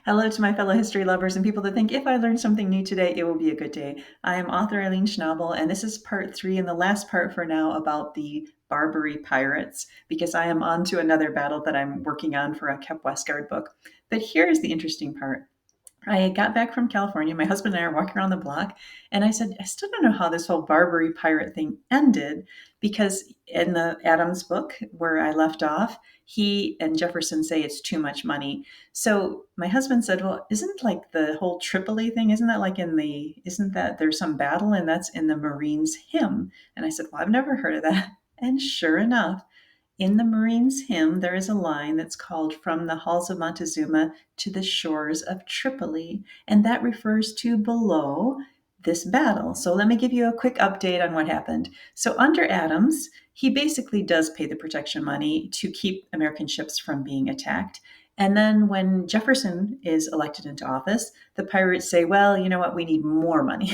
Hello to my fellow history lovers and people that think if I learn something new today, it will be a good day. I am author Eileen Schnabel, and this is part 3 and the last part for now about the Barbary Pirates, because I am on to another battle that I'm working on for a Kep Westgard book. But here's the interesting part. I got back from California. My husband and I are walking around the block, and I said, I still don't know how this whole Barbary pirate thing ended, because in the Adams book where I left off, he and Jefferson say it's too much money. So my husband said, well, isn't like the whole Tripoli thing, isn't that there's some battle and that's in the Marines hymn? And I said, well, I've never heard of that. And sure enough, in the Marines' hymn, there is a line that's called From the Halls of Montezuma to the Shores of Tripoli, and that refers to below this battle. So let me give you a quick update on what happened. So under Adams, he basically does pay the protection money to keep American ships from being attacked. And then when Jefferson is elected into office, the pirates say, well, you know what, we need more money.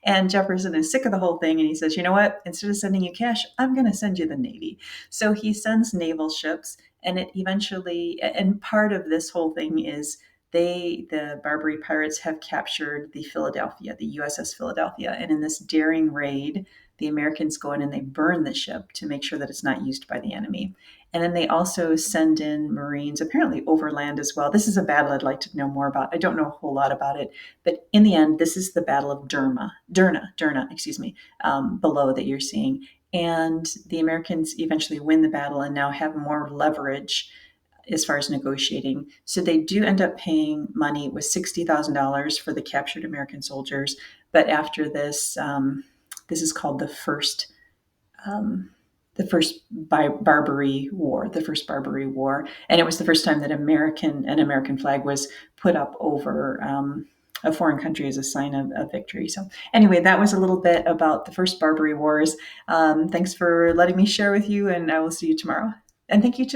And Jefferson is sick of the whole thing, and he says, you know what, instead of sending you cash, I'm going to send you the Navy. So he sends naval ships, and it eventually, and part of this whole thing is the Barbary Pirates have captured the Philadelphia, the USS Philadelphia. And in this daring raid, the Americans go in and they burn the ship to make sure that it's not used by the enemy. And then they also send in Marines, apparently overland as well. This is a battle I'd like to know more about. I don't know a whole lot about it, but in the end, this is the Battle of Derna, excuse me, below that you're seeing. And the Americans eventually win the battle and now have more leverage as far as negotiating. So they do end up paying money. It was $60,000 for the captured American soldiers. But after this, this is called the first Barbary War, and it was the first time that an American flag was put up over a foreign country as a sign of victory. So anyway, that was a little bit about the first Barbary Wars. Thanks for letting me share with you, and I will see you tomorrow. And thank you to